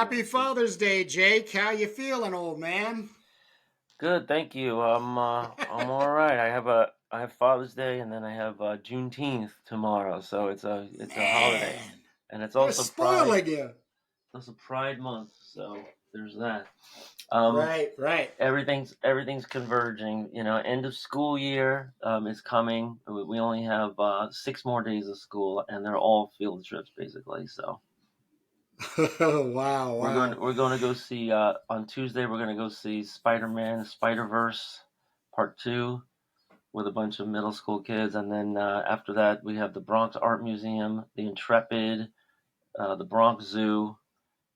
Happy Father's Day, Jake. How you feeling, old man? Good, thank you. I'm all right. I have Father's Day, and then I have Juneteenth tomorrow, so it's a holiday, Man, and it's they're also Pride. spoiling you. It's also Pride Month, so there's that. Right, right. Everything's converging. End of school year is coming. We only have 6 more days of school, and they're all field trips basically. So Wow, we're going wow. we're going to go see on Tuesday. We're going to go see Spider-Man: Spider-Verse Part 2 with a bunch of middle school kids, and then after that we have the Bronx Art Museum, the Intrepid, the Bronx Zoo,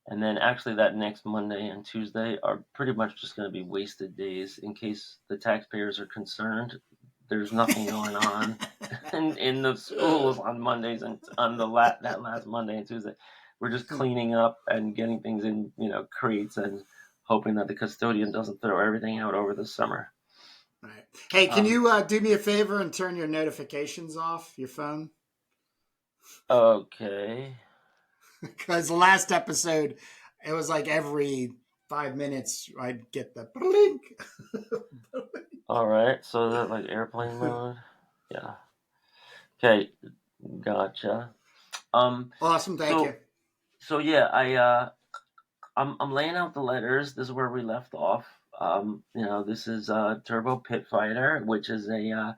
and then actually that next Monday and Tuesday are pretty much just going to be wasted days. In case the taxpayers are concerned, there's nothing going on in the schools on Mondays and on that last Monday and Tuesday. We're just cleaning up and getting things in crates and hoping that the custodian doesn't throw everything out over the summer. Right. Hey, can Um, you do me a favor and turn your notifications off your phone? okay. Because the last episode, it was like every 5 minutes I'd get the blink. All right, so that like airplane mode. Yeah. Okay, gotcha. Um, Awesome, thank you. so so yeah, I'm laying out the letters. This is where we left off. This is Turbo Pit Fighter, which is a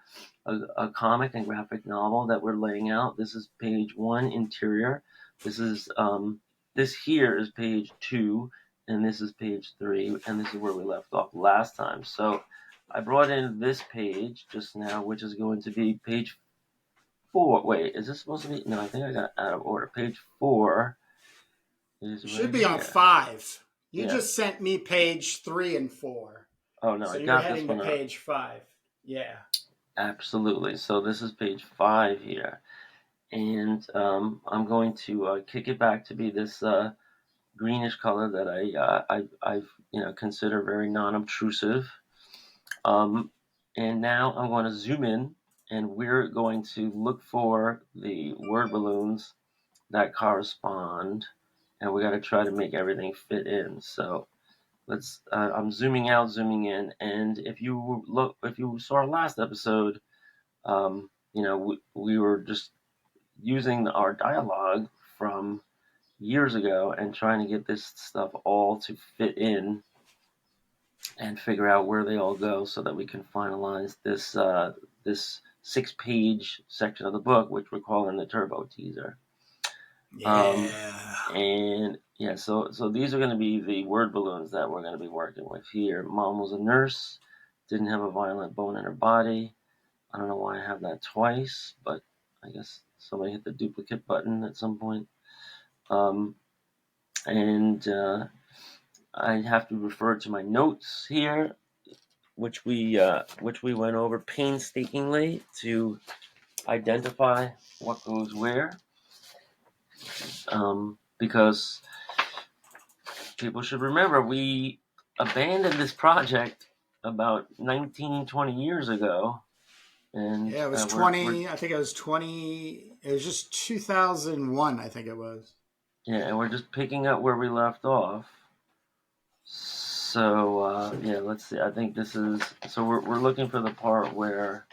comic and graphic novel that we're laying out. This is page 1, interior. This here is page 2, and this is page 3, and this is where we left off last time. So I brought in this page just now, which is going to be page 4. Wait, is this supposed to be? No, I think I got out of order. Page 4 is You should right be on here. 5. You Yeah. just sent me page 3 and 4. Oh no, So I you're got this heading to one up. page 5. Yeah. Absolutely. So this is page 5 here, and I'm going to kick it back to be this greenish color that I consider very non-obtrusive. Um, and now I'm going to zoom in, and we're going to look for the word balloons that correspond, and we got to try to make everything fit in. So let's. I'm zooming out, zooming in, and if you saw our last episode, we were just using our dialogue from years ago and trying to get this stuff all to fit in and figure out where they all go so that we can finalize this 6-page section of the book, which we're calling the Turbo Teaser. Yeah. And yeah, so these are going to be the word balloons that we're going to be working with here. Mom was a nurse, didn't have a violent bone in her body. I don't know why I have that twice, but I guess somebody hit the duplicate button at some point. And I have to refer to my notes here, which we went over painstakingly to identify what goes where, because people should remember we abandoned this project about 19, 20 years ago, and Yeah, it was we're 20. I think it was 20. It was just 2001, I think it was. yeah, and we're just picking up where we left off. So yeah, let's see. I think this is so we're looking for the part where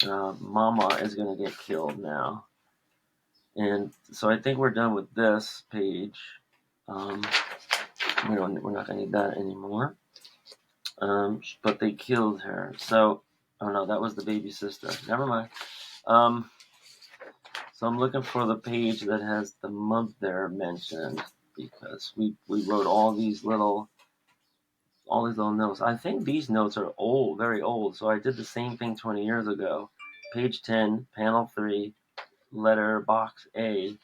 Mama is going to get killed now, and so I think we're done with this page. Um, we're not going to need that anymore. But they killed her. So oh no, that was the baby sister. Never mind. Um, so I'm looking for the page that has the month there mentioned because we wrote all these little notes. I think these notes are old, very old. So I did the same thing 20 years ago. Page 10, panel 3, letter box A.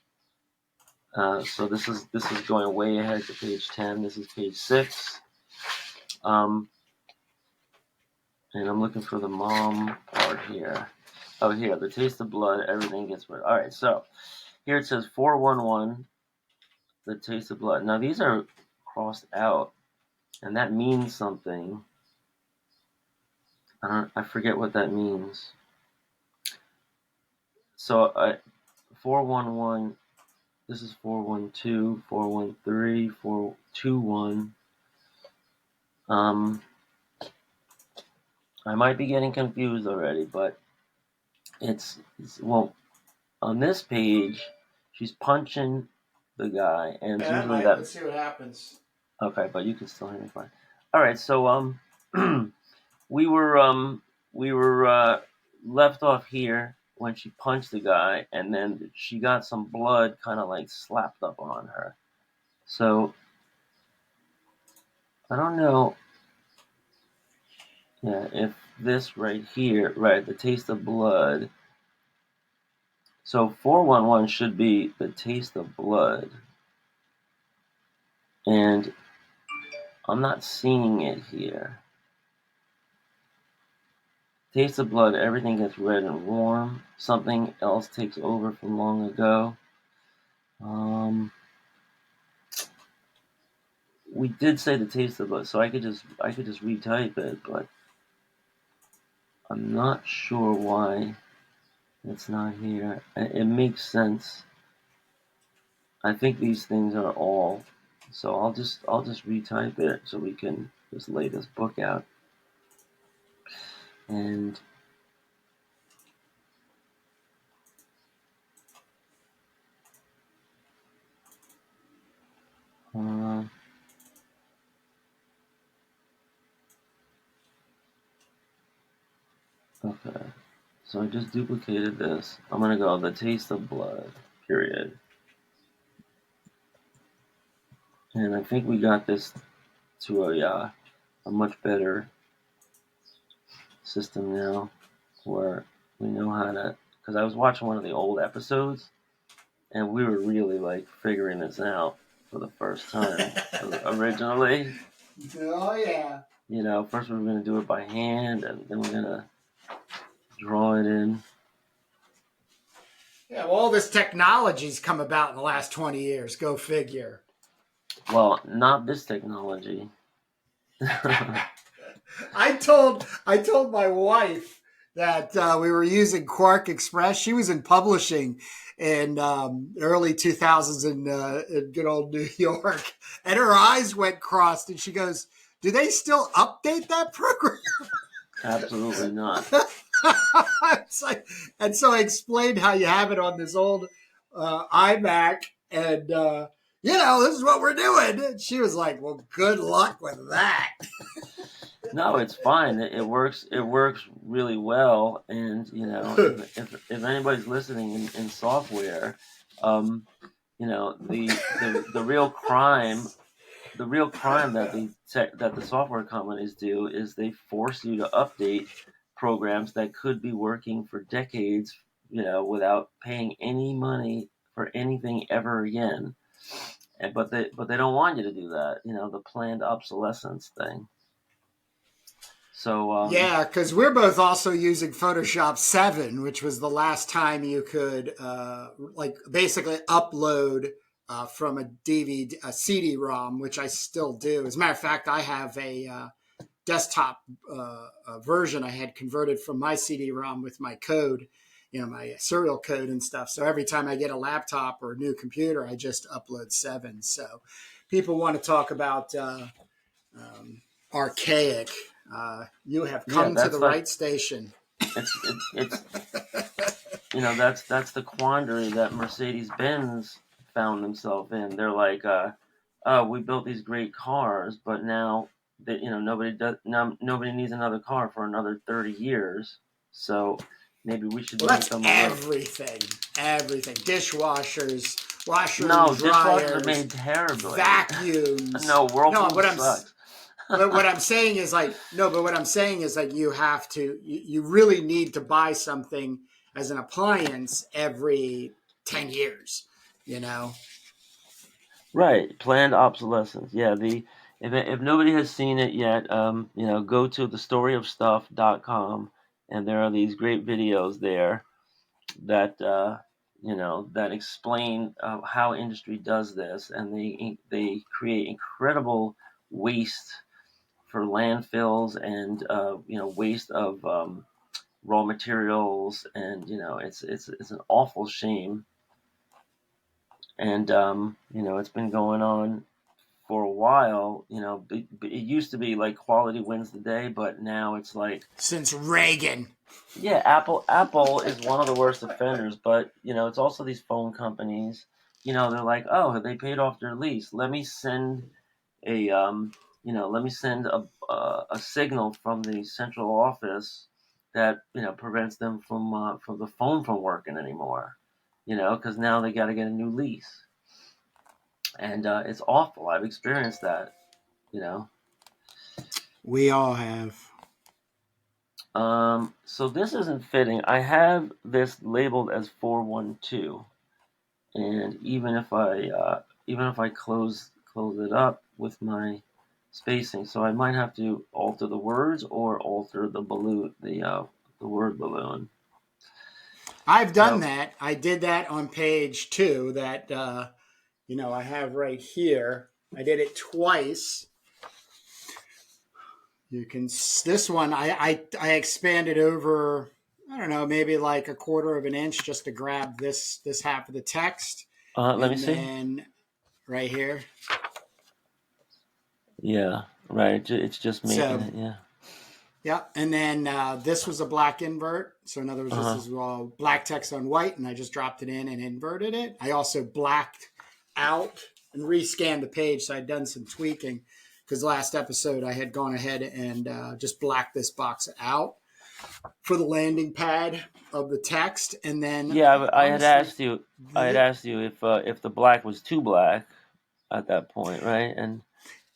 So this is going way ahead to page 10. This is page 6. Um, and I'm looking for the mom part here. Oh, here, the taste of blood, everything gets rid. All right, so here it says 411, the taste of blood. Now these are crossed out, and that means something. I forget what that means. So 411 This is 412, 413, 421. I might be getting confused already, but it's well, on this page, she's punching the guy, and it's usually that. Let's see what happens. Okay, but you can still hear me fine. All right, so we were left off here when she punched the guy, and then she got some blood kind of like slapped up on her. So I don't know, yeah, if this right here, right, the taste of blood. So 411 should be the taste of blood, and I'm not seeing it here. Taste of blood, everything gets red and warm. Something else takes over from long ago. We did say the taste of blood, so I could just retype it, but I'm not sure why it's not here. It makes sense. I think these things are all. So I'll just retype it so we can just lay this book out. And okay. So I just duplicated this. I'm gonna go the taste of blood, period. And I think we got this to a much better system now, where we know how to. Because I was watching one of the old episodes, and we were really like figuring this out for the first time originally. Oh yeah. You know, first we were gonna do it by hand, and then we're gonna draw it in. Yeah, well, all this technology's come about in the last 20 years. Go figure. Well, not this technology. I told my wife that we were using Quark Express. She was in publishing in early 2000s in good old New York, and her eyes went crossed, and she goes, "Do they still update that program?" Absolutely not. Like, and so I explained how you have it on this old iMac, and this is what we're doing. And she was like, "Well, good luck with that." No, it's fine. It works. It works really well. And if anybody's listening in software, the real crime, that the software companies do is they force you to update programs that could be working for decades, without paying any money for anything ever again. But they don't want you to do that. The planned obsolescence thing. So yeah, because we're both also using Photoshop 7, which was the last time you could basically upload from a DVD, a CD-ROM, which I still do. As a matter of fact, I have a desktop version I had converted from my CD-ROM with my code, my serial code and stuff. So every time I get a laptop or a new computer, I just upload 7. So people want to talk about archaic. You have come to the right station. It's that's the quandary that Mercedes-Benz found themselves in. They're like, we built these great cars, but now that nobody needs another car for another 30 years. So maybe we should make them everything. Dishwashers, washers, dryers, dishwashers are made terribly. Vacuums. No, Whirlpool sucks. But what I'm saying is you have to, you really need to buy something as an appliance every 10 years, Right. Planned obsolescence. Yeah. If nobody has seen it yet, go to thestoryofstuff.com, and there are these great videos there that, that explain how industry does this, and they create incredible waste for landfills and waste of raw materials, and it's an awful shame. And it's been going on for a while. It used to be like quality wins the day, but now it's like, Since Reagan. yeah, Apple is one of the worst offenders, but it's also these phone companies. They're like, oh, they paid off their lease. Let me send a a signal from the central office that prevents them from the phone from working anymore. Because now they got to get a new lease, and it's awful. I've experienced that. You know. We all have. So this isn't fitting. I have this labeled as 412, and even if I close it up with my spacing, so I might have to alter the words or alter the balloon, the word balloon. I've done So that. I did that on page 2 that, I have right here. I did it twice. You can, this one, I expanded over, I don't know, maybe like a quarter of an inch just to grab this half of the text. let me And see. then right here. Yeah, right. It's just making So, it. Yeah. yeah. And then this was a black invert. So, in other words, this Uh huh. is all black text on white, and I just dropped it in and inverted it. I also blacked out and rescanned the page. So, I'd done some tweaking because last episode I had gone ahead and just blacked this box out for the landing pad of the text. And then Yeah, I had honestly, asked you. I had asked you if the black was too black at that point, right? And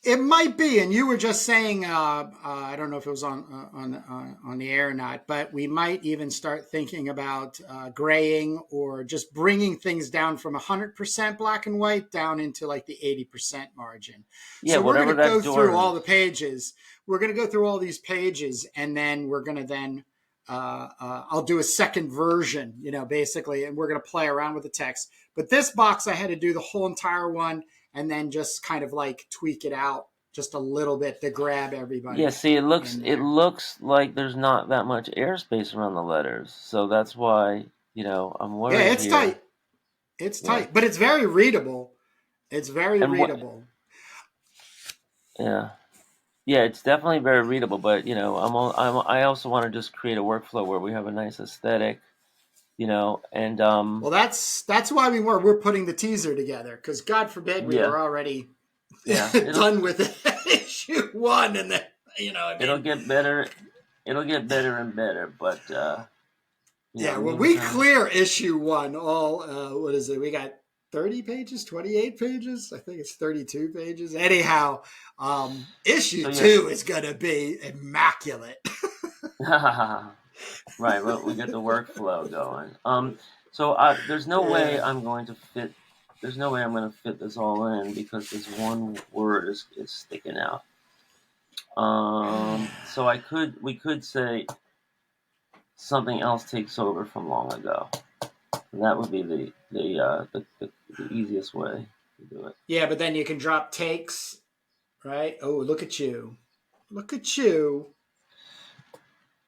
it might be, and you were just saying, I don't know if it was on the air or not, but we might even start thinking about graying or just bringing things down from 100% black and white down into like the 80% margin. yeah, So we're going whatever to that go door through all is. the pages. We're going to go through all these pages, and then we're going to I'll do a second version, basically, and we're going to play around with the text. But this box, I had to do the whole entire one and then just kind of like tweak it out just a little bit to grab Yeah, everybody see, it looks in it there. looks like there's not that much airspace around the letters, so that's why I'm Yeah, worried it's here. tight. It's Yeah, tight, but it's very readable. It's very and what? readable. Yeah, yeah, it's definitely very readable. But I also want to just create a workflow where we have a nice aesthetic, and Well, that's why we're putting the teaser together because God forbid we yeah, were already yeah, done with issue 1 and then I it'll mean, get better. It'll get better and better, but yeah, when we meantime, clear issue 1, all what is it? We got 30 pages, 28 pages. I think it's 32 pages. Anyhow, issue so yeah. 2 is going to be immaculate. Right, well, we get the workflow going. So there's no way Yeah. I'm going to fit. There's no way I'm going to fit this all in because this one word is sticking out. So we could say something else takes over from long ago. And that would be the easiest way to do it. Yeah, but then you can drop takes, right? Oh, look at you. Look at you.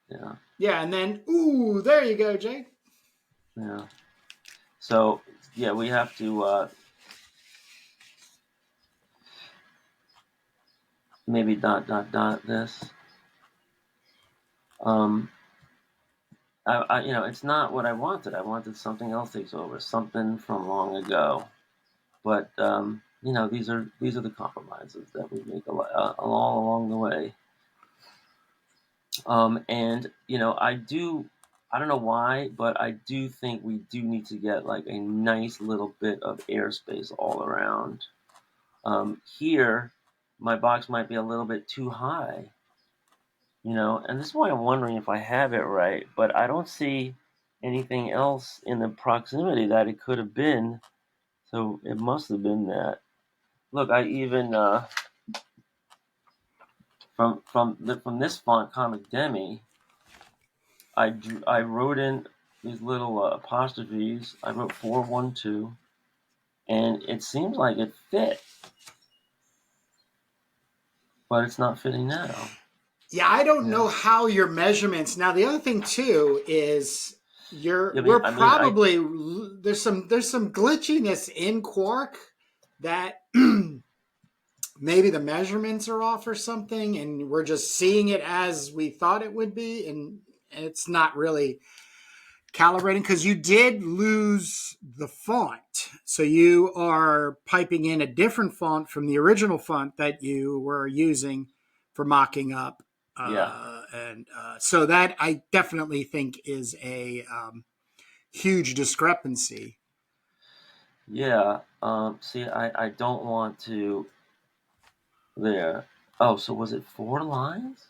Yeah, Yeah, and then, ooh, there you go, Jake. yeah. So yeah, we have to maybe dot this. Um, it's not what I wanted. I wanted something else takes over, something from long ago. But these are the compromises that we make all along the way. And I don't know why, but I do think we do need to get like a nice little bit of airspace all around. Here, my box might be a little bit too high, and this is why I'm wondering if I have it right, but I don't see anything else in the proximity that it could have been, so it must have been that. Look, I even from this font, Comic Demi, I wrote in these little apostrophes. I wrote 412, and it seems like it fit, but it's not fitting now. Yeah, I don't Yeah. know how your measurements. Now, the other thing, too, is I mean, we're I mean, I probably there's some glitchiness in Quark that maybe the measurements are off or something, and we're just seeing it as we thought it would be, and it's not really calibrating because you did lose the font. So you are piping in a different font from the original font that you were using for mocking up. yeah, And so that I definitely think is a huge discrepancy. yeah. See, I don't want to there. Oh, so was it 4 lines?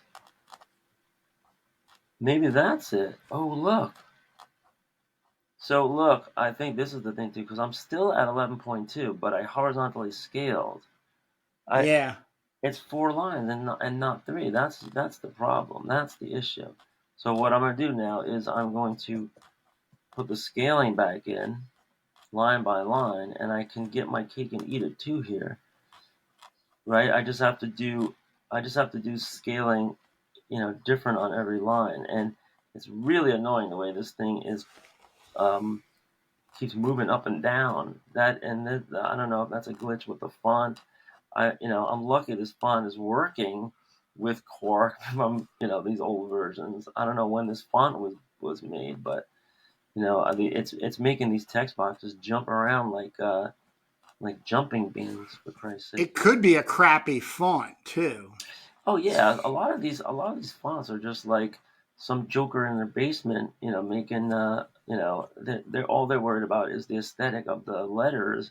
Maybe that's it. Oh, look. So look, I think this is the thing too, because I'm still at 11.2, but I horizontally scaled. I Yeah. It's 4 lines and not three. That's the problem. That's the issue. So what I'm gonna do now is I'm going to put the scaling back in line by line, and I can get my cake and eat it too here, right? I just have to do scaling, different on every line, and it's really annoying the way this thing is um, keeps moving up and down. I don't know if that's a glitch with the font. I'm lucky this font is working with Quark from these old versions. I don't know when this font was made, but I mean, it's making these text boxes jump around like jumping beans, for Christ's sake. It could be a crappy font too. Oh yeah, a lot of these fonts are just like some joker in their basement, making they're all they're worried about is the aesthetic of the letters,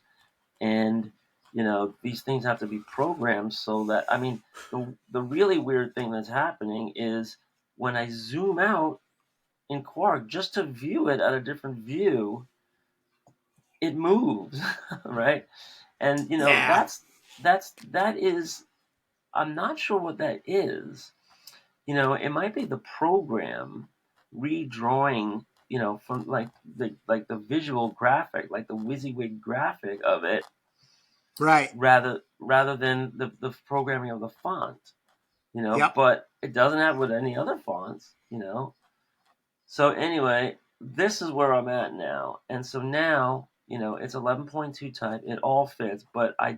and these things have to be programmed so that, I mean, the really weird thing that's happening is when I zoom out in Quark just to view it at a different view, it moves, right? And Yeah. that is, I'm not sure what that is. It might be the program redrawing, from like the visual graphic, like the WYSIWYG graphic of it, Right. rather than the programming of the font. Yep. But it doesn't have with any other fonts. So anyway, this is where I'm at now, and so now it's 11.2 type. It all fits, but I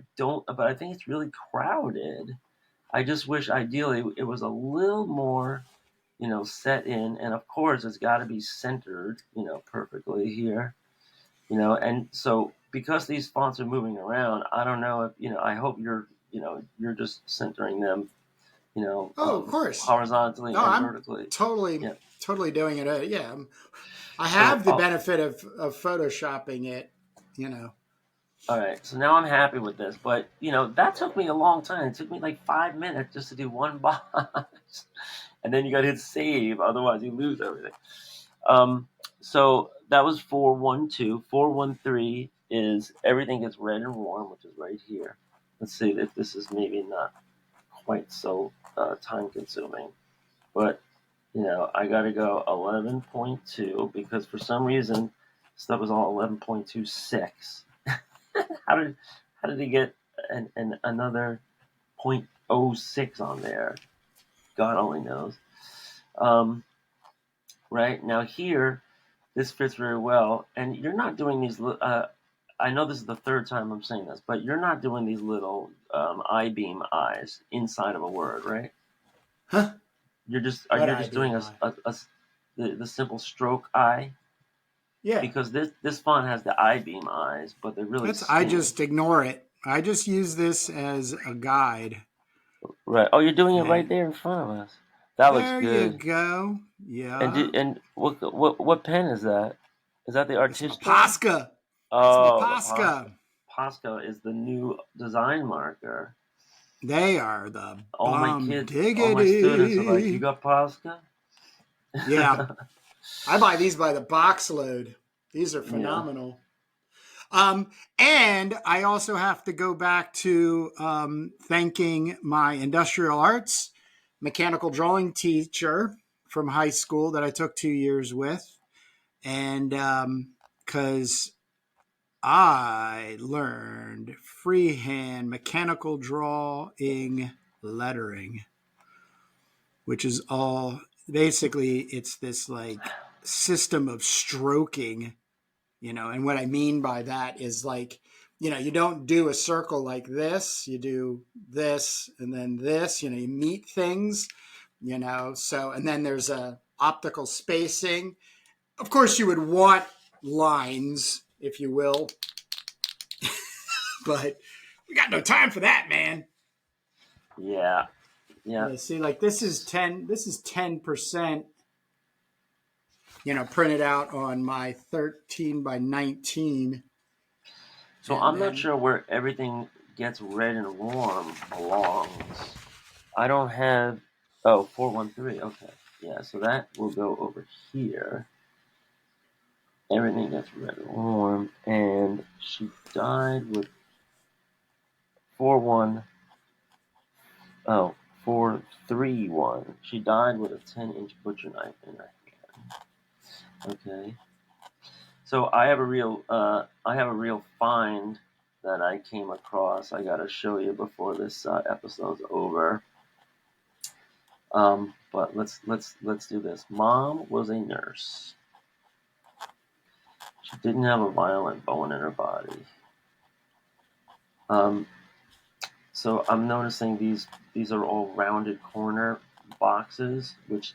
think it's really crowded. I just wish ideally it was a little more set in, and of course it's got to be centered perfectly here. And so because these fonts are moving around, I don't know if I hope you're just centering them Oh, of course. horizontally No, and I'm vertically. totally, Yeah. totally doing it. Yeah, I So have the benefit of photoshopping it. You know. all right. So now I'm happy with this, but that took me a long time. It took me like 5 minutes just to do one box, and then you got to hit save, otherwise you lose everything. Um, so that was 412. 413 is everything gets red and warm, which is right here. Let's see if this is maybe not quite so time consuming, but I got to go 11.2 because for some reason stuff is all 11.26. how did how did he get another 0.06 on there? God only knows. Um, right now here, this fits very well, and you're not doing these. I know this is the third time I'm saying this, but you're not doing these little I-beam eyes inside of a word, right? Huh? What You're I just be doing my? the simple stroke eye, Yeah. because this font has the I-beam eyes, but they're really I skinny. just ignore it. I just use this as a guide. Right. Oh, you're doing it right And there in front of us. That looks there you good. go. Yeah. And what pen is that? Is that the It's my Artista? Posca. It's my Oh, the Posca. Posca. Posca is the new design marker. They are the All my bomb kids, all my students are like, "You diggity. got Posca?" Yeah. I buy these by the box load. These are Yeah. phenomenal. And I also have to go back to thanking my industrial arts mechanical drawing teacher from high school that I took 2 years with. And because I learned freehand mechanical drawing lettering, which is all basically it's this like system of stroking, and what I mean by that is like, you don't do a circle like this, you do this and then this, you meet things, so, and then there's a optical spacing. Of course, you would want lines, if you will, but we got no time for that, man. Yeah. Yeah, see, like this is 10%, printed out on my 13 by 19. So I'm not sure where everything gets red and warm belongs. I don't have, 413, okay. Yeah, so that will go over here. Everything gets red and warm, and she died with 4-1, 4-3-1. She died with a 10-inch butcher knife in her hand. Okay. So I have a real find that I came across. I gotta show you before this episode's over. But let's do this. Mom was a nurse. She didn't have a violent bone in her body. So I'm noticing these are all rounded corner boxes, which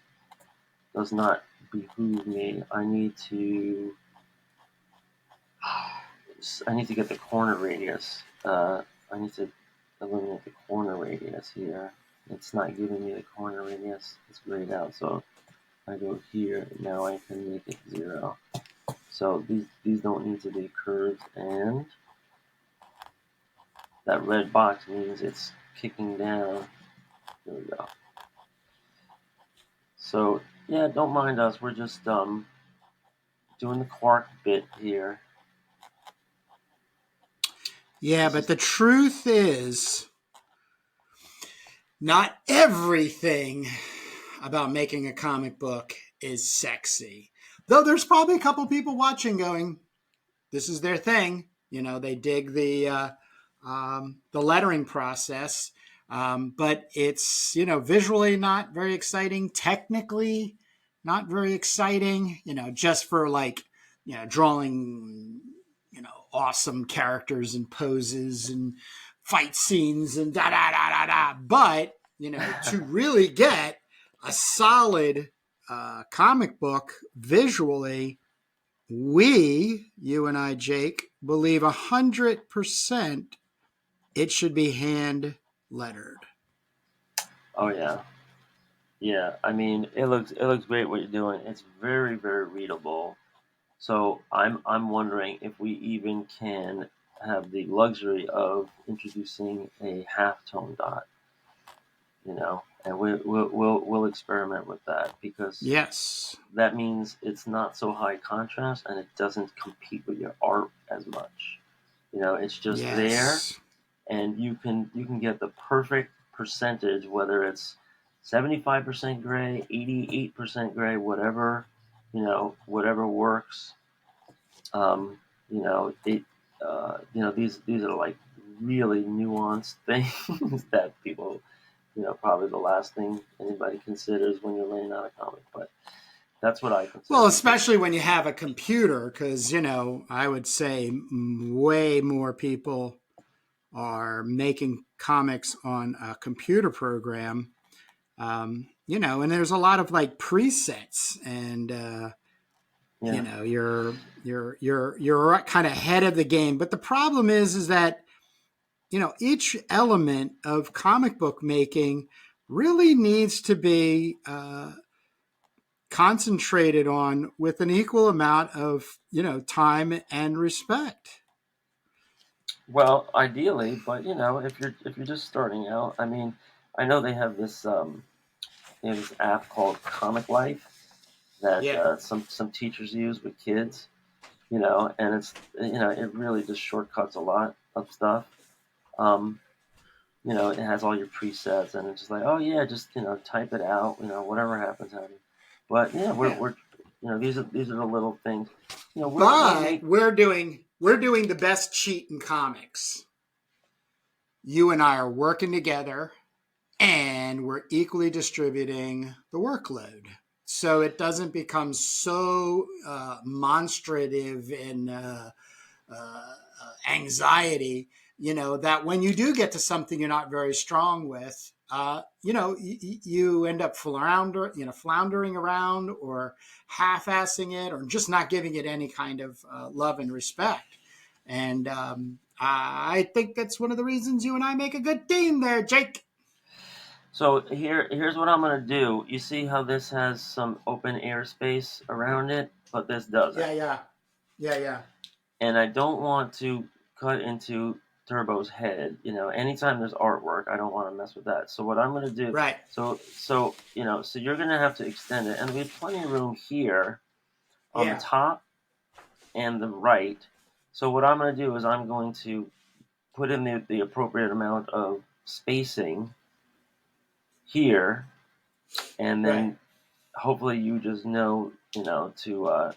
does not behoove me. I need to get the corner radius. I need to eliminate the corner radius here. It's not giving me the corner radius. It's grayed out. So I go here. Now I can make it 0. So these don't need to be curved, and that red box means it's kicking down. There we go. So yeah, don't mind us. We're just doing the quark bit here. Yeah, but the truth is, not everything about making a comic book is sexy. Though there's probably a couple people watching going, this is their thing. They dig the lettering process. But it's, visually not very exciting, technically not very exciting, just for like, drawing, awesome characters and poses and fight scenes and da da da da da. But, to really get a solid comic book visually, you and I, Jake, believe 100% it should be hand lettered. Oh yeah, yeah. I mean, it looks great what you're doing. It's very, very readable. So I'm wondering if we even can have the luxury of introducing a halftone dot, and we'll experiment with that, because yes, that means it's not so high contrast and it doesn't compete with your art as much. It's just there, and you can get the perfect percentage, whether it's 75% gray, 88% gray, whatever, whatever works. These are like really nuanced things that people, probably the last thing anybody considers when you're laying out a comic, but that's what I consider. Well, especially when you have a computer, because, I would say way more people are making comics on a computer program, and there's a lot of like presets, and you're kind of ahead of the game. But the problem is that each element of comic book making really needs to be concentrated on with an equal amount of time and respect. Well, ideally, but if you're just starting out, I mean, I know they have this this app called Comic Life that some teachers use with kids, and it's it really just shortcuts a lot of stuff. It has all your presets, and it's just like, oh yeah, just type it out, whatever happens. But yeah, we're these are the little things. We're doing the best cheat in comics. You and I are working together, and we're equally distributing the workload. so it doesn't become so monstrative and anxiety, that when you do get to something you're not very strong with, you end up floundering around or half-assing it or just not giving it any kind of love and respect. And I think that's one of the reasons you and I make a good team there, Jake. So here's what I'm going to do. You see how this has some open air space around it, but this doesn't. Yeah. And I don't want to cut into Turbo's head. Anytime there's artwork, I don't want to mess with that. So what I'm going to do, Right. so you're going to have to extend it, and we have plenty of room here on the Yeah. top and the right. So what I'm going to do is I'm going to put in the appropriate amount of spacing here, and then Right. hopefully you just know, to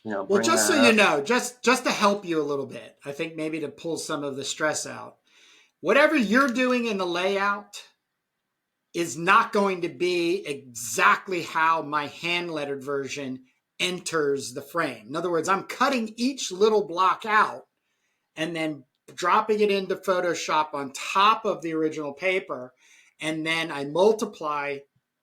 Well, bring just so that you up. know, just to help you a little bit, I think maybe to pull some of the stress out. Whatever you're doing in the layout is not going to be exactly how my hand lettered version enters the frame. In other words, I'm cutting each little block out and then dropping it into Photoshop on top of the original paper. And then I multiply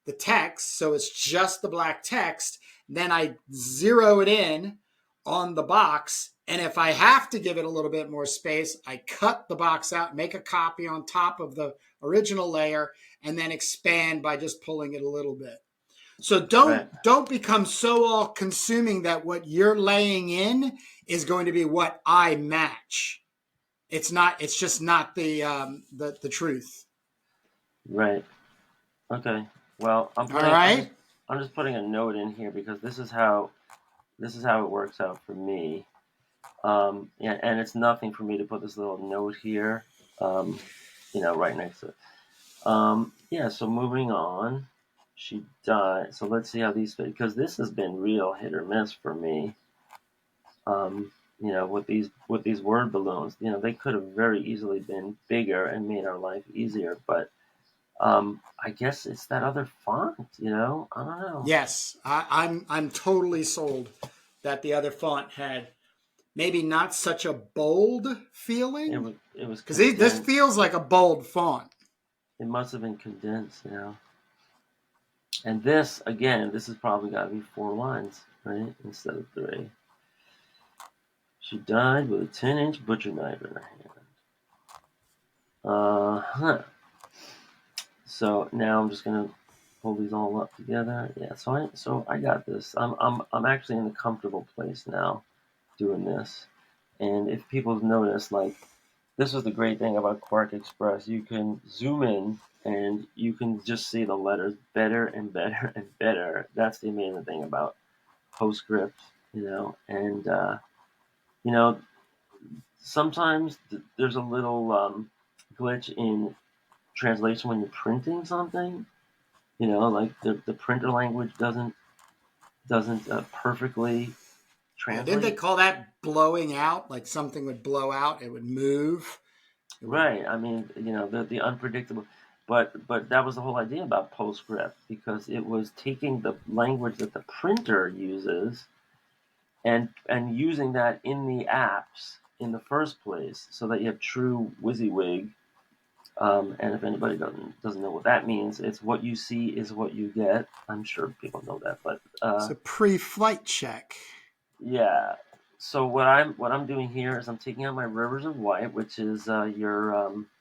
the text, so it's just the black text. Then I zero it in on the box. And if I have to give it a little bit more space, I cut the box out, make a copy on top of the original layer, and then expand by just pulling it a little bit. So Right. don't become so all consuming that what you're laying in is going to be what I match. It's not. It's just not the truth. Right. Okay. Well, All right. I'm just putting a note in here because this is how it works out for me. Yeah, and it's nothing for me to put this little note here, um, right next to it. Yeah. So moving on, she died. So let's see how these fit, because this has been real hit or miss for me. With these word balloons, they could have very easily been bigger and made our life easier, but I guess it's that other font. I don't know. Yes, I'm totally sold that the other font had maybe not such a bold It feeling was it was because this condensed. feels like a bold font. It must have been condensed. And this again, this has probably got to be 4 lines, right, instead of 3. She died with a 10-inch butcher knife in her hand. Huh. So now I'm just gonna pull these all up together. Yeah. So I got this. I'm actually in a comfortable place now doing this. And if people notice, like, this was the great thing about Quark Express. You can zoom in and you can just see the letters better and better and better. That's the amazing thing about PostScript, And you know, sometimes there's a little glitch in translation when you're printing something. Like the printer language doesn't perfectly Yeah, didn't they translate. call that blowing out? Like something would blow out, it would move. It would. Right. I mean, the unpredictable, but that was the whole idea about PostScript, because it was taking the language that the printer uses and using that in the apps in the first place, so that you have true WYSIWYG. And if anybody doesn't know what that means, it's what you see is what you get. I'm sure people know that, but It's a pre-flight check. yeah. So what I'm doing here is I'm taking out my rivers of white, which is your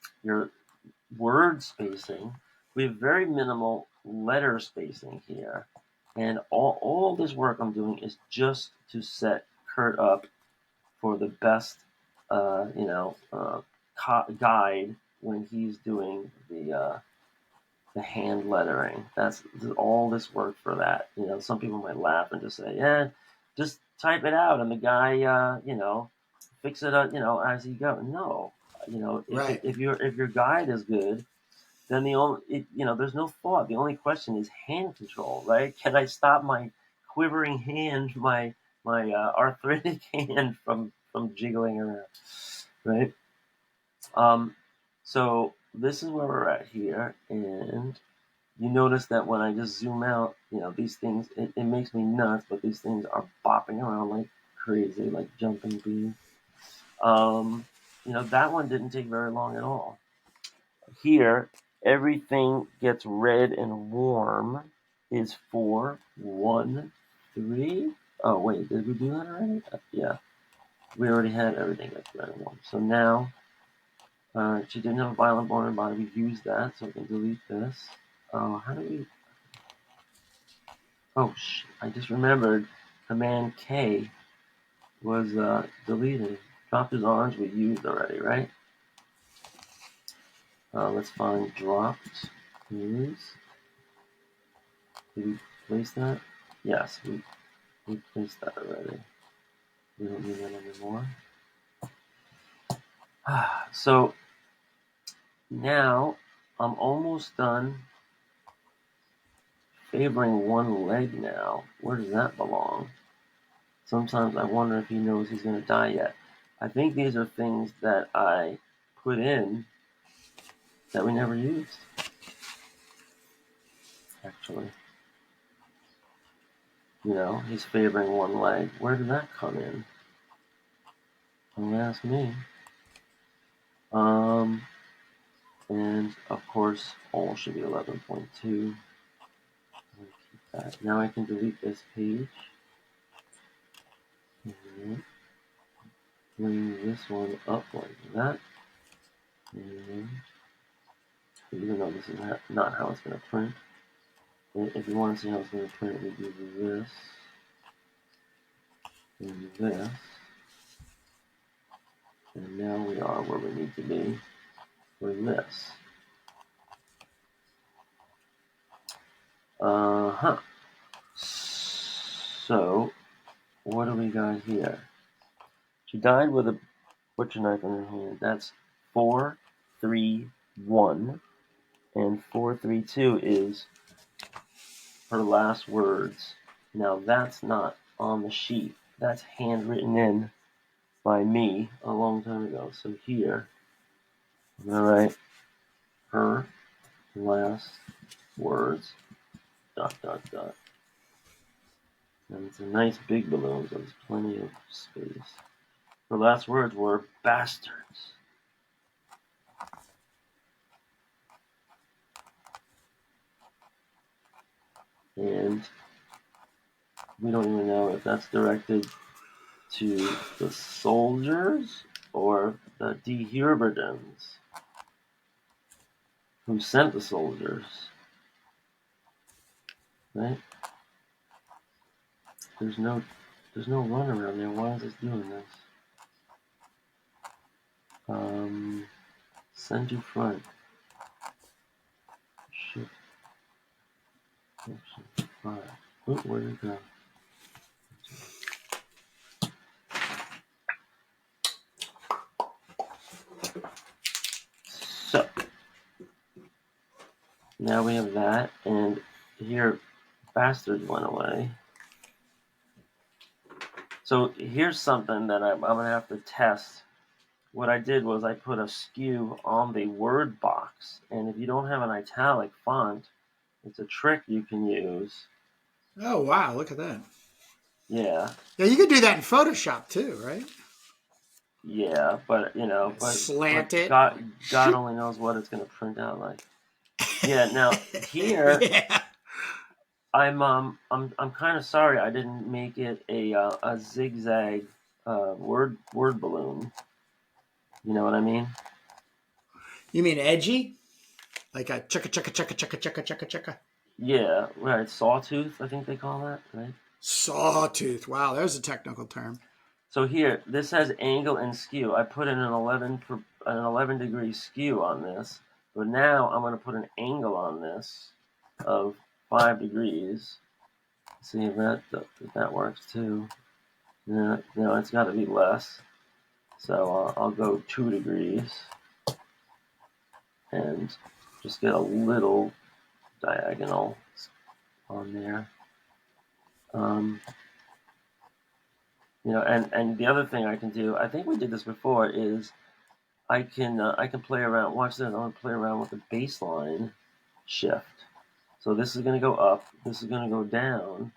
word spacing. We have very minimal letter spacing here, and all this work I'm doing is just to set Kurt up for the best, guide when he's doing the hand lettering. That's all this work for that. Some people might laugh and just say, "Yeah, just type it out," and the guy, fix it up, as he goes. No, if Right. your guide is good, then there's no thought. The only question is hand control, right? Can I stop my quivering hand, my arthritic hand from jiggling around, right? Um, so this is where we're at here, and you notice that when I just zoom out, these things, it makes me nuts, but these things are bopping around like crazy, like jumping bees. That one didn't take very long at all. Here, everything gets red and warm is 4, 1, 3. Oh, wait, did we do that already? Yeah, we already had everything that's red and warm. So now, she didn't have a violent born body. We used that, so we can delete this. How do we... Oh, I just remembered Command K was deleted. Dropped his orange, we used already, right? Let's find dropped news. Did we place that? Yes, we placed that already. We don't need that anymore. So now I'm almost done favoring one leg now. Where does that belong? Sometimes I wonder if he knows he's going to die yet. I think these are things that I put in that we never used, actually. He's favoring one leg. Where did that come in? Don't ask me. And of course, all should be 11.2. Keep that. Now I can delete this page. And bring this one up like that. And even though this is not how it's going to print, if you want to see how it's going to print, we do this and this. And now we are where we need to be for this. So, what do we got here? She died with a butcher knife in her hand. That's 4, 3, 1. And 4, 3, 2 is her last words. Now, that's not on the sheet. That's handwritten in by me a long time ago. So here, I'm going to write her last words, ... And it's a nice big balloon, so there's plenty of space. Her last words were bastards. And we don't even know if that's directed to the soldiers or the Deherberdens who sent the soldiers. Right? There's no run around there. Why is this doing this? Send to front. Shift. Option 5. Oh, where'd it go? So now we have that, and here bastards went away. So here's something that I'm gonna have to test. What I did was I put a skew on the word box, and if you don't have an italic font, it's a trick you can use. Oh, wow. Look at that. Yeah. Yeah, you could do that in Photoshop too, right? Yeah, but Slant it. God only knows what it's going to print out like. Yeah. Now here, Yeah. I'm kind of sorry I didn't make it a zigzag word balloon. You know what I mean? You mean edgy? Like a chicka chicka chicka chicka chicka chicka chicka? Yeah, right. Sawtooth, I think they call that, right? Sawtooth. Wow, there's a technical term. So here, this has angle and skew. I put in an 11 degree skew on this, but now I'm going to put an angle on this of 5 degrees. See if that works too. Yeah, it's got to be less. So I'll go 2 degrees and just get a little diagonal on there. And the other thing I can do, I think we did this before, is I can play around. Watch this. I'm gonna play around with the baseline shift. So this is going to go up. This is going to go down.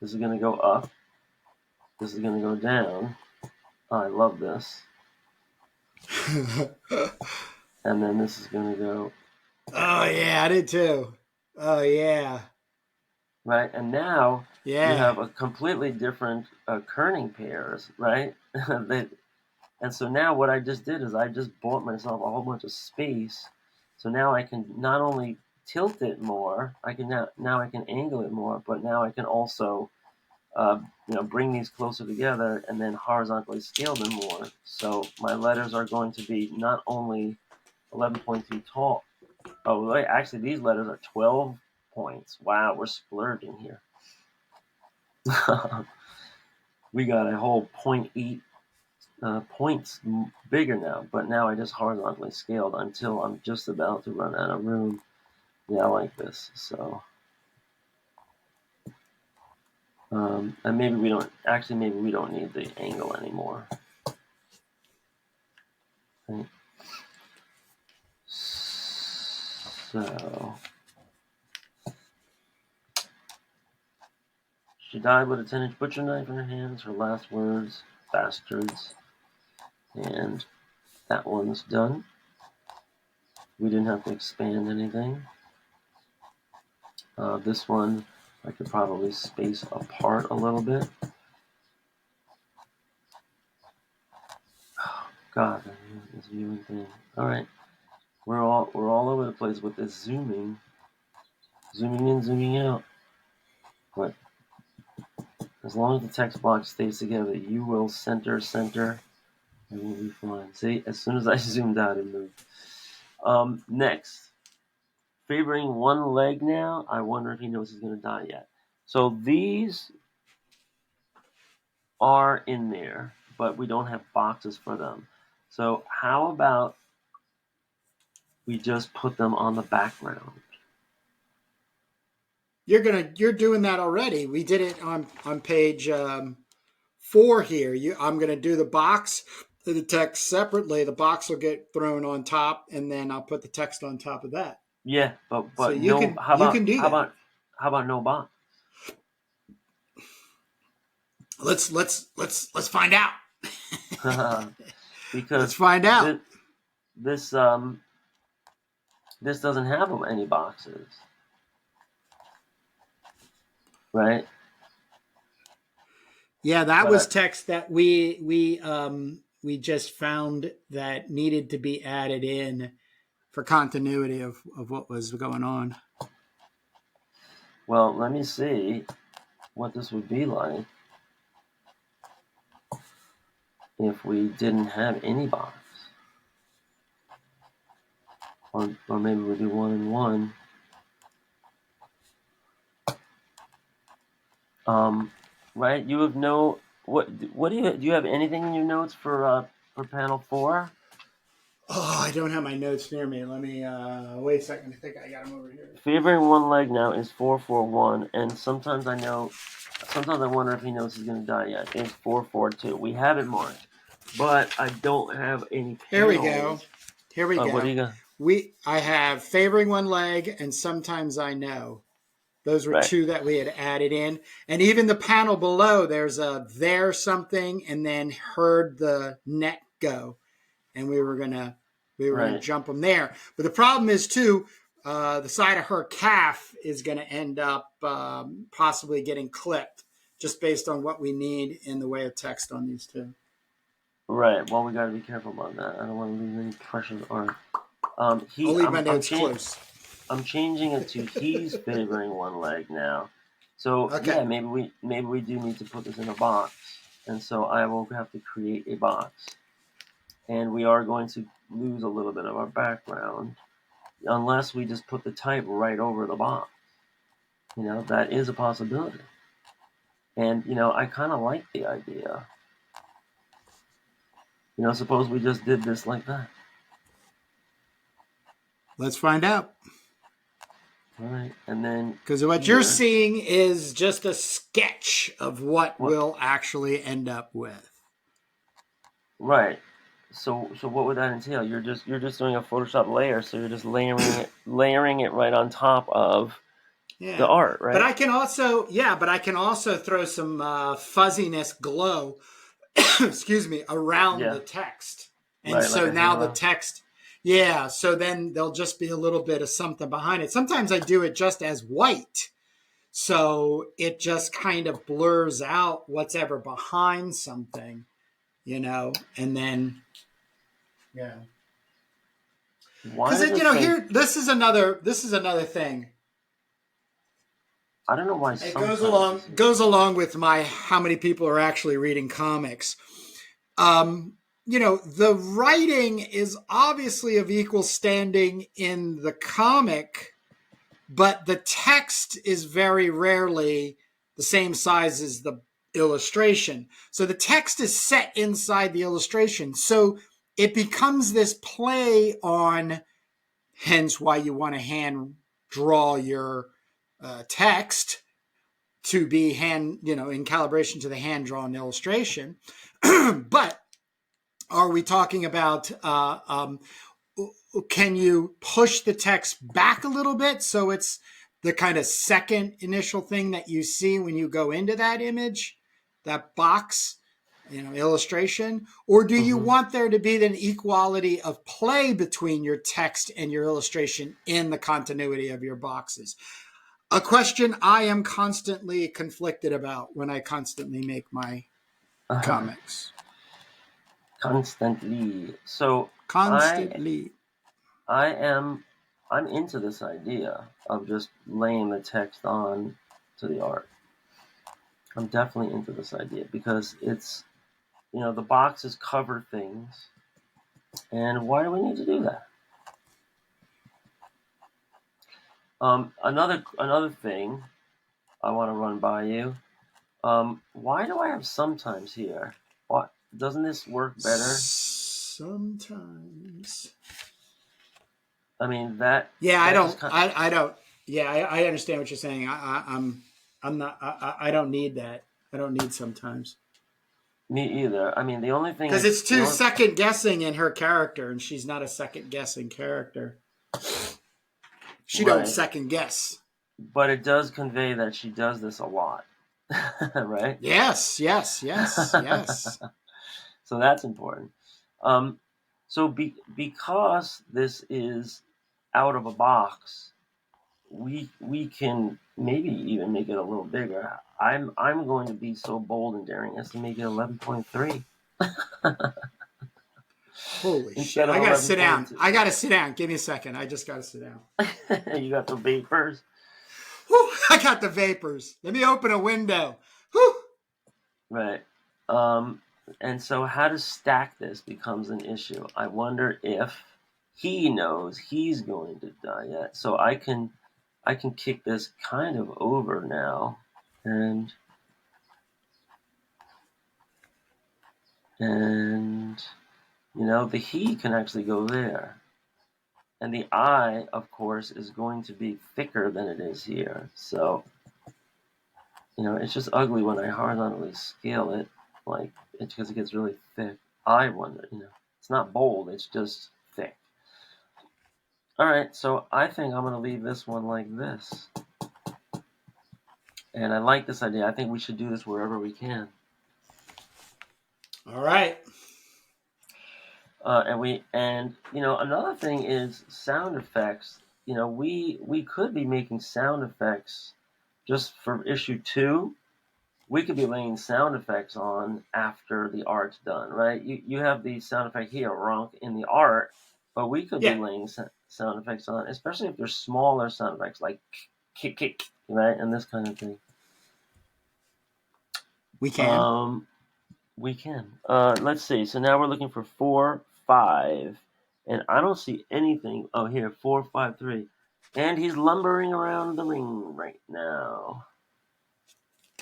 This is going to go up. This is going to go down. Oh, I love this. And then this is going to go. Oh, yeah, I did too. Oh, yeah. Right. And now you Yeah. have a completely different kerning pairs, right? And so now what I just did is I just bought myself a whole bunch of space. So now I can not only tilt it more, I can now I can angle it more, but now I can also bring these closer together and then horizontally scale them more. So my letters are going to be not only 11.2 tall. Oh, wait, actually these letters are 12 points. Wow, we're splurging here. We got a whole 0.8 points bigger now, but now I just horizontally scaled until I'm just about to run out of room. Yeah, I like this. So, and maybe we don't need the angle anymore. Right. So, she died with a 10-inch butcher knife in her hands. Her last words, bastards. And that one's done. We didn't have to expand anything. This one, I could probably space apart a little bit. Oh, God, this viewing thing. All right, we're all over the place with this zooming in, zooming out. But as long as the text block stays together, you will center, and we'll be fine. See, as soon as I zoomed out, it moved. Next, favoring one leg now. I wonder if he knows he's going to die yet. So these are in there, but we don't have boxes for them. So how about we just put them on the background? You're doing that already. We did it on page 4 here. I'm gonna do the box, the text separately. The box will get thrown on top, and then I'll put the text on top of that. Yeah, but So no. can do that. How about no box? Let's find out. Because let's find out. This doesn't have any boxes, right? Yeah, that was text that we just found that needed to be added in for continuity of what was going on. Well, let me see what this would be like if we didn't have any box. Or maybe we do 1 and 1. Right? You have no what do you have anything in your notes for panel 4? Oh, I don't have my notes near me. Let me wait a second. I think I got them over here. Favoring one leg now is 441, and sometimes I wonder if he knows he's going to die yet. It's 442. We have it marked, but I don't have any panels. Here we go. What do you got? I have favoring one leg and sometimes I know. Those were 2 that we had added in. And even the panel below, there's a there something and then heard the net go. And we were gonna jump them there. But the problem is too, the side of her calf is gonna end up possibly getting clipped just based on what we need in the way of text on these 2. Right. Well, we got to be careful about that. I don't want to leave any pressures on. I'll leave my notes close. I'm changing it to he's favoring one leg now. So yeah, maybe we do need to put this in a box, and so I will have to create a box, and we are going to lose a little bit of our background unless we just put the type right over the box. That is a possibility, and I kind of like the idea. Suppose we just did this like that. Let's find out. All right, and then because what you're seeing is just a sketch of what we'll actually end up with. Right. So what would that entail? You're just doing a Photoshop layer, so you're just layering it right on top of the Yeah. art, But right? I can also, yeah, but I can also throw some fuzziness glow, excuse me, around the Yeah, text. And right, like so a now the halo. text, yeah, so then there'll just be a little bit of something behind it. Sometimes I do it just as white. So it just kind of blurs out what's ever behind something, and then, yeah. Why Because does it, it say? here, this is another thing. I don't know why It goes sometimes along it's here. goes along with my how many people are actually reading comics. The writing is obviously of equal standing in the comic, but the text is very rarely the same size as the illustration. So the text is set inside the illustration. So it becomes this play on, hence why you want to hand draw your text to be in calibration to the hand drawn illustration. But are we talking about can you push the text back a little bit so it's the kind of second initial thing that you see when you go into that image, that box, illustration? Or do you Hmm. want there to be an equality of play between your text and your illustration in the continuity of your boxes? A question I am constantly conflicted about when I constantly make my comics. Constantly. So I Constantly. I am I'm into this idea of just laying the text on to the art. I'm definitely into this idea because it's the boxes cover things, and why do we need to do that? Another thing I want to run by you. Why do I have sometimes here? What doesn't this work better? Sometimes. I mean that Yeah, I that don't. just kind. I don't. Yeah, I understand what you're saying. I'm not. I don't need that. I don't need sometimes Me either. I mean the only thing because is it's the too only second guessing in her character, and she's not a second guessing character. She don't right, second guess. but it does convey that she does this a lot, right? Yes, yes, yes, yes. So that's important. Um, because this is out of a box, we can maybe even make it a little bigger. I'm going to be so bold and daring as to make it 11.3 Holy shit! instead of I gotta sit down. 11.2. I gotta sit down. Give me a second. I just gotta sit down. You got the vapors, Whew, I got the vapors. Let me open a window. Whew. right? Um, and so how to stack this becomes an issue. I wonder if he knows he's going to die yet, so I can kick this kind of over now, and and the he can actually go there, and the I, of course, is going to be thicker than it is here. So it's just ugly when I horizontally scale it, like because it gets really thick. I wonder, it's not bold; it's just thick. All right, so I think I'm going to leave this one like this, and I like this idea. I think we should do this wherever we can. All right. And another thing is sound effects. We could be making sound effects just for issue 2. We could be laying sound effects on after the art's done, right? You have the sound effect here, Ronk, in the art, but we could be Yeah, laying sound effects on, especially if they're smaller sound effects like kick, kick, right, and this kind of thing. we can. Um, We can. Let's see. So now we're looking for 4, 5, and I don't see anything. Oh, here, 4, 5, 3, and he's lumbering around the ring right now.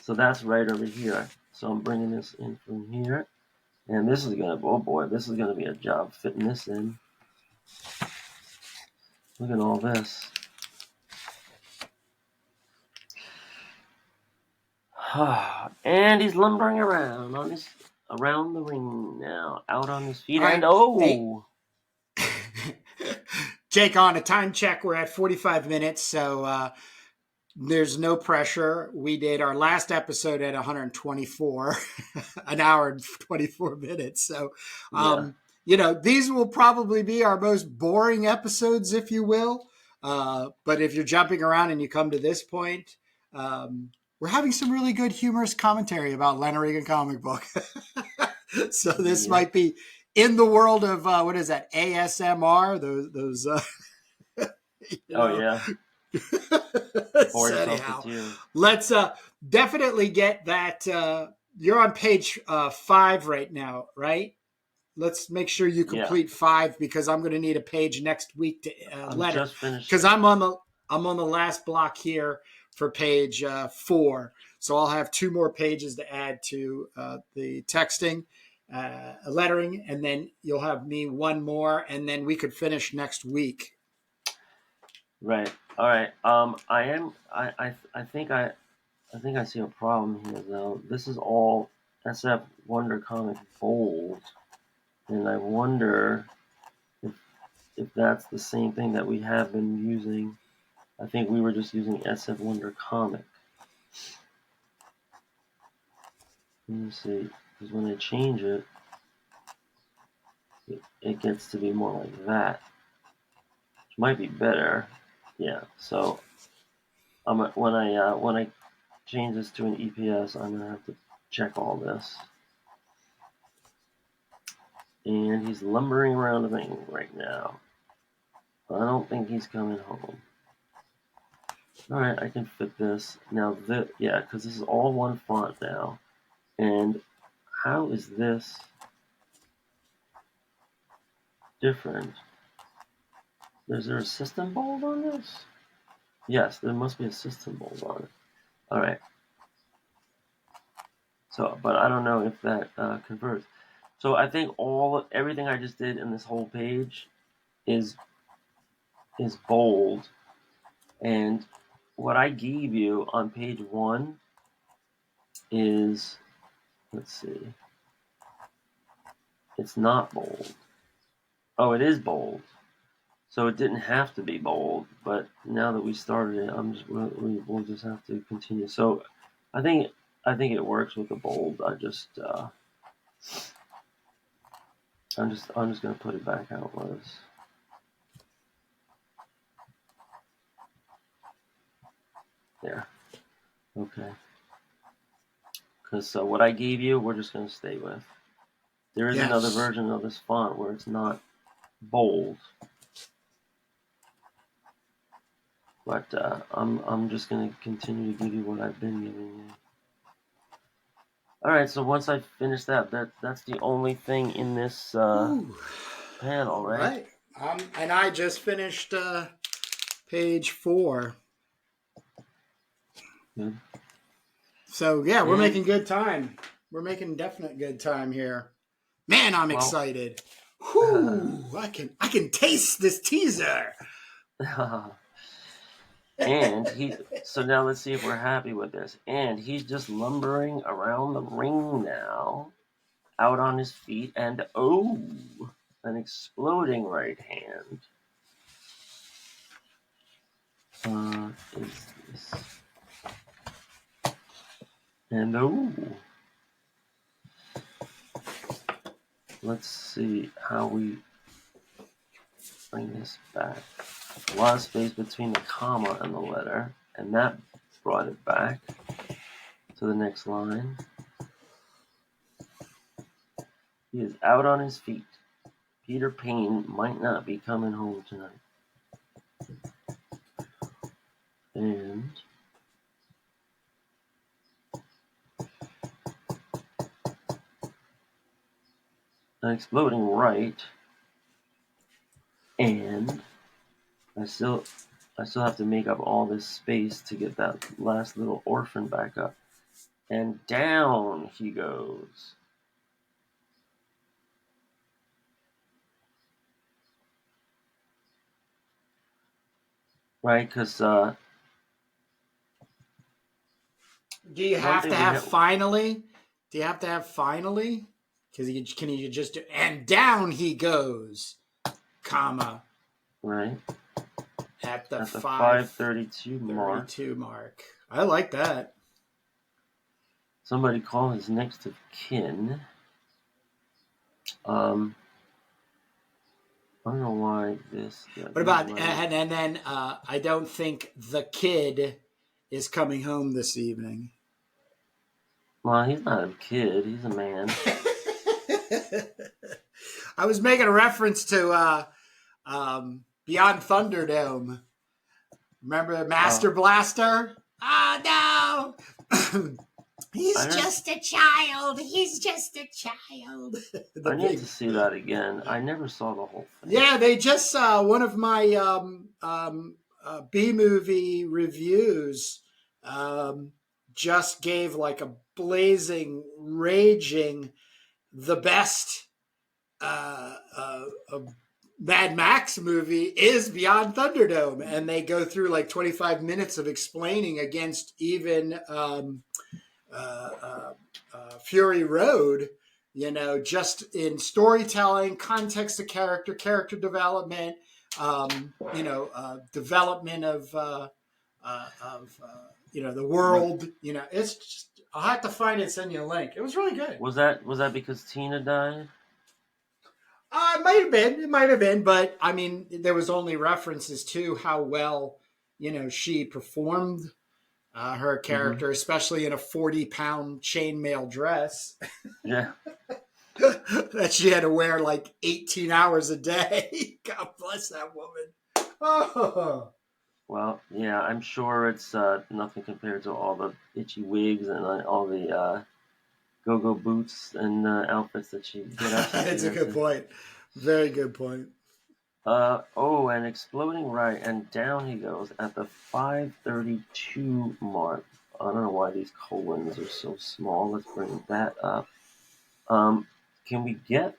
So that's right over here. So I'm bringing this in from here, and this is gonna. Oh boy, this is gonna be a job fitting this in. Look at all this. And he's lumbering around the ring now, out on his feet, All and right. Hey, oh. Jake, on a time check, we're at 45 minutes. So There's no pressure. We did our last episode at 124, an hour and 24 minutes. So, Yeah. these will probably be our most boring episodes, if you will. But if you're jumping around and you come to this point, we're having some really good humorous commentary about Leonard Reagan comic book. So this Yeah. might be in the world of what is that, ASMR? Those you Oh know. yeah. Bore So yourself to anyhow, tears. let's definitely get that. You're on page 5 right now, right? Let's make sure you Yeah. complete 5 because I'm going to need a page next week to I'm letter just finished. because I'm on the last block here for page 4. So I'll have 2 more pages to add to the texting, lettering, and then you'll have me 1 more, and then we could finish next week. Right. All right. I am. I think I see a problem here though. This is all SF Wonder Comic bold, and I wonder if if that's the same thing that we have been using. I think we were just using SF Wonder Comic. Let me see, because when I change it, it gets to be more like that, which might be better. Yeah. So when I change this to an EPS, I'm gonna have to check all this. And he's lumbering around the thing right now. I don't think he's coming home. Alright, I can fit this. Now, yeah, because this is all one font now. And how is this different? Is there a system bold on this? Yes, there must be a system bold on it. Alright. So, but I don't know if that converts. So I think everything I just did in this whole page is bold, and what I gave you on page 1 is, let's see, it's not bold. Oh, it is bold. So it didn't have to be bold, but now that we started it, we'll just have to continue. So I think it works with the bold. I'm just gonna put it back how it was. There. Okay. Because what I gave you, we're just gonna stay with. There is another Yes. version of this font where it's not bold, but I'm just gonna continue to give you what I've been giving you. All right, so once I finish that's the only thing in this panel, right? Right. And I just finished page 4. Good. So yeah, we're And making good time. We're making definite good time here. Man, I'm well, excited. Whoo! I can taste this teaser. and so now let's see if we're happy with this. And he's just lumbering around the ring now, out on his feet, and an exploding right hand. Is this? And let's see how we bring this back. A lot of space between the comma and the letter, and that brought it back to the next line. He is out on his feet. Peter Payne might not be coming home tonight. And an exploding right. And I still have to make up all this space to get that last little orphan back up. And down he goes. Right, because Do you one have thing to we have have, finally? Do you have to have finally? Because can you just do, and down he goes, comma. right? at the 5:32 mark. 32 mark. I like that. Somebody call his next of kin. I don't know why this. What about and then I don't think the kid is coming home this evening. Well, he's not a kid. He's a man. I was making a reference to Beyond Thunderdome. Remember Master Blaster? Oh no! He's just a child. He's just a child. I need to see that again. I never saw the whole thing. Yeah, they just one of my B-movie reviews just gave like a blazing, raging, the best Mad Max movie is Beyond Thunderdome, and they go through like 25 minutes of explaining against even Fury Road, you know, just in storytelling, context of character development, development of the world. You know, it's just, I'll have to find it, send you a link. It was really good. Was that because Tina died? It might have been, but I mean, there was only references to how well, she performed her character, especially in a 40-pound chainmail dress. Yeah. That she had to wear like 18 hours a day. God bless that woman. Oh. Well, yeah, I'm sure it's nothing compared to all the itchy wigs and all the go-go boots and outfits that she did. That's a good point. Very good point. And exploding right, and down he goes at the 5:32 mark. I don't know why these colons are so small. Let's bring that up. Can we get?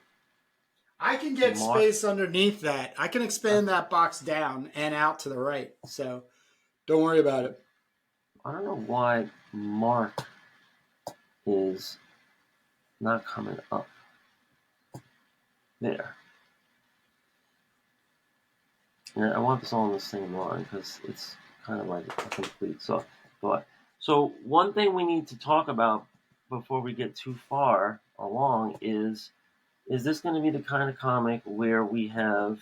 I can get space underneath that. I can expand that box down and out to the right. So don't worry about it. I don't know why Mark is not coming up. There. Yeah, I want this all in the same line because it's kind of like a complete thought. So one thing we need to talk about before we get too far along is this going to be the kind of comic where we have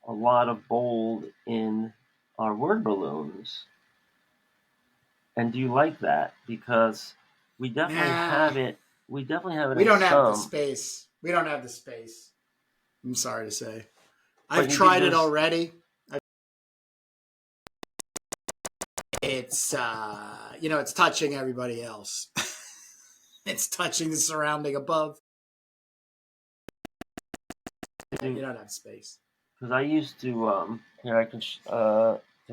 a lot of bold in our word balloons? And do you like that? Because we definitely have it. We definitely have it. We don't have the space. We don't have the space. I'm sorry to say. I've tried it already. It's it's touching everybody else. It's touching the surrounding above. You don't have space. Because I used to here I can do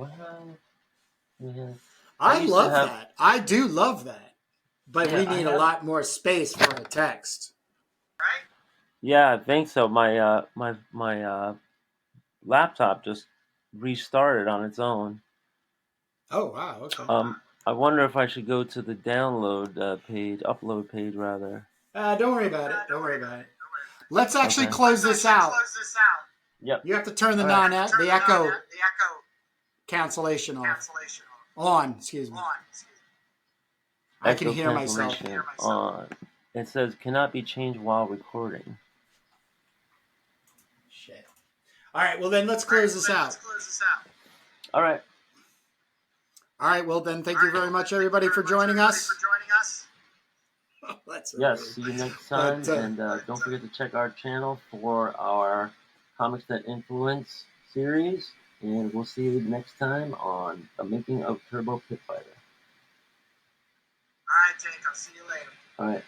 I have? I love that. I do love that. But we need a lot more space for a text. Right? Yeah, I think so. My laptop just restarted on its own. Oh wow! Okay. I wonder if I should go to the upload page rather. Don't worry about it. Let's actually close this out. Yep. You have to turn the echo cancellation off. On. Excuse me. I can hear myself. On. It says cannot be changed while recording. Shit. All right. Well, then let's close this out. All right. All right. Well, then thank you very much, everybody, for joining us. Yes. See you next time, and don't forget to check our channel for our Comics That Influence series. And we'll see you next time on the making of Turbo Pit Fighter. All right, Jake. I'll see you later. All right.